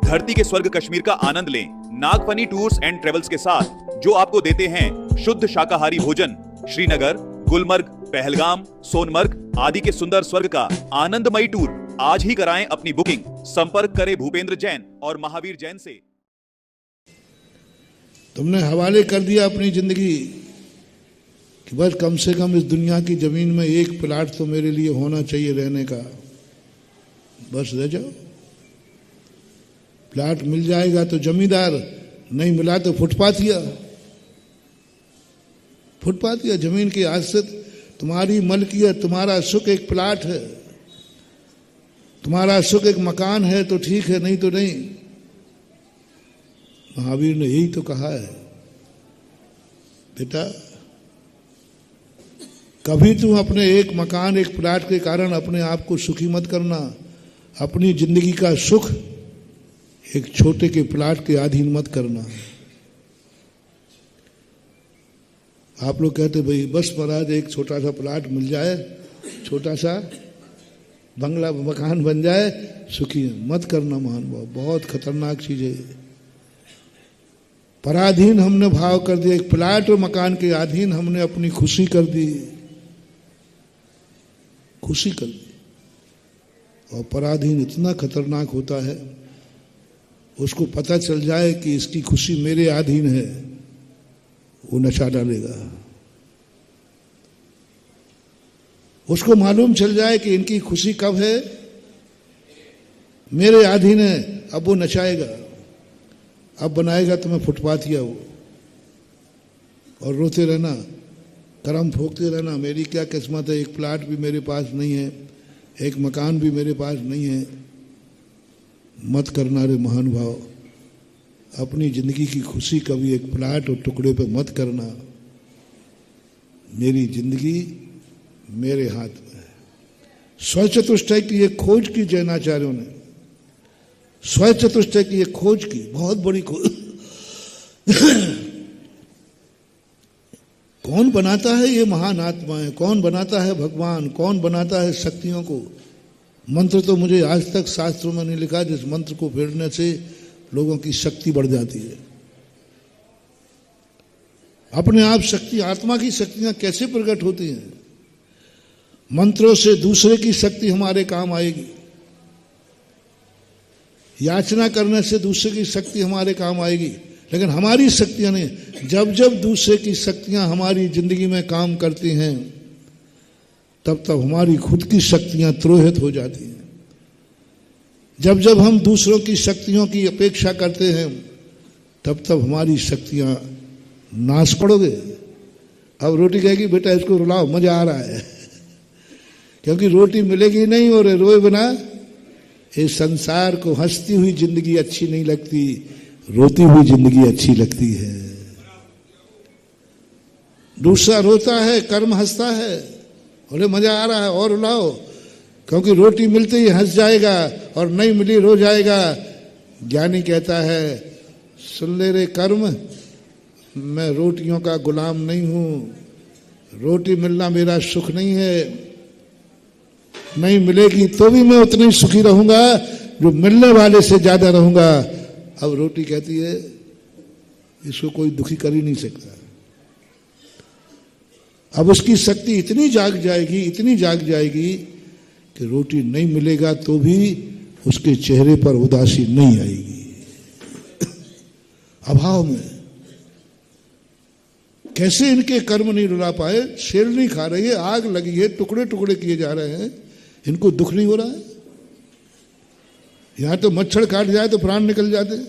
धरती के स्वर्ग कश्मीर का आनंद लें नागफनी टूर्स एंड ट्रेवल्स के साथ, जो आपको देते हैं शुद्ध शाकाहारी भोजन। श्रीनगर, गुलमर्ग, पहलगाम, सोनमर्ग आदि के सुंदर स्वर्ग का आनंदमयी टूर आज ही कराएं अपनी बुकिंग। संपर्क करें भूपेंद्र जैन और महावीर जैन से। तुमने हवाले कर दिया अपनी जिंदगी कि बस कम से कम इस दुनिया की जमीन में एक प्लाट तो मेरे लिए होना चाहिए रहने का, बस रह जाओ। प्लाट मिल जाएगा तो जमींदार, नहीं मिला तो फुटपाथिया। फुटपाथिया जमीन की आसत तुम्हारी मलकियत, तुम्हारा सुख एक प्लाट है, तुम्हारा सुख एक मकान है तो ठीक है, नहीं तो नहीं। महावीर ने यही तो कहा है, बेटा कभी तुम अपने एक मकान एक प्लाट के कारण अपने आप को सुखी मत करना। अपनी जिंदगी का सुख एक छोटे के प्लाट के अधीन मत करना। आप लोग कहते भाई बस महाराज एक छोटा सा प्लाट मिल जाए, छोटा सा बंगला मकान बन जाए, सुखी है। मत करना महानुभाव, बहुत खतरनाक चीज है। पराधीन हमने भाव कर दिया, एक प्लाट और मकान के अधीन हमने अपनी खुशी कर दी, खुशी कर दी। और पराधीन इतना खतरनाक होता है, उसको पता चल जाए कि इसकी खुशी मेरे अधीन है, वो नशा डालेगा। उसको मालूम चल जाए कि इनकी खुशी कब है, मेरे अधीन है, अब वो नचाएगा, अब बनाएगा तुम्हें फुटपाथिया वो। और रोते रहना, करम ठोकते रहना, मेरी क्या किस्मत है, एक प्लाट भी मेरे पास नहीं है, एक मकान भी मेरे पास नहीं है। मत करना रे महानुभाव, अपनी जिंदगी की खुशी कभी एक प्लाट और टुकड़े पे मत करना। मेरी जिंदगी मेरे हाथ में है। स्वचतुष्टय की ये खोज की जैनाचार्यों ने, स्वचतुष्टय की ये खोज की, बहुत बड़ी खोज। कौन बनाता है ये महान आत्माएं, कौन बनाता है भगवान, कौन बनाता है शक्तियों को। मंत्र तो मुझे आज तक शास्त्रों में नहीं लिखा जिस मंत्र को फेरने से लोगों की शक्ति बढ़ जाती है। अपने आप शक्ति, आत्मा की शक्तियां कैसे प्रकट होती हैं। मंत्रों से दूसरे की शक्ति हमारे काम आएगी, याचना करने से दूसरे की शक्ति हमारे काम आएगी, लेकिन हमारी शक्तियां नहीं। जब जब दूसरे की शक्तियां हमारी जिंदगी में काम करती हैं, तब तब हमारी खुद की शक्तियां तिरोहित हो जाती हैं। जब जब हम दूसरों की शक्तियों की अपेक्षा करते हैं, तब तब हमारी शक्तियां नाश पड़ोगे। अब रोटी कहेगी बेटा इसको रुलाओ, मजा आ रहा है, क्योंकि रोटी मिलेगी नहीं और रोए बिना इस संसार को हंसती हुई जिंदगी अच्छी नहीं लगती, रोती हुई जिंदगी अच्छी लगती है। दूसरा रोता है, कर्म हंसता है, बोले मजा आ रहा है और रुलाओ, क्योंकि रोटी मिलते ही हंस जाएगा और नहीं मिली रो जाएगा। ज्ञानी कहता है सुन ले रे कर्म, मैं रोटियों का गुलाम नहीं हूं, रोटी मिलना मेरा सुख नहीं है, नहीं मिलेगी तो भी मैं उतना ही सुखी रहूंगा जो मिलने वाले से ज्यादा रहूंगा। अब रोटी कहती है इसको कोई दुखी कर ही नहीं सकता। अब उसकी शक्ति इतनी जाग जाएगी, इतनी जाग जाएगी कि रोटी नहीं मिलेगा तो भी उसके चेहरे पर उदासी नहीं आएगी। अभाव में कैसे इनके कर्म नहीं रुला पाए, शेर नहीं खा रही है, आग लगी है, टुकड़े टुकड़े किए जा रहे हैं, इनको दुख नहीं हो रहा है। यहां तो मच्छर काट जाए तो प्राण निकल जाते हैं।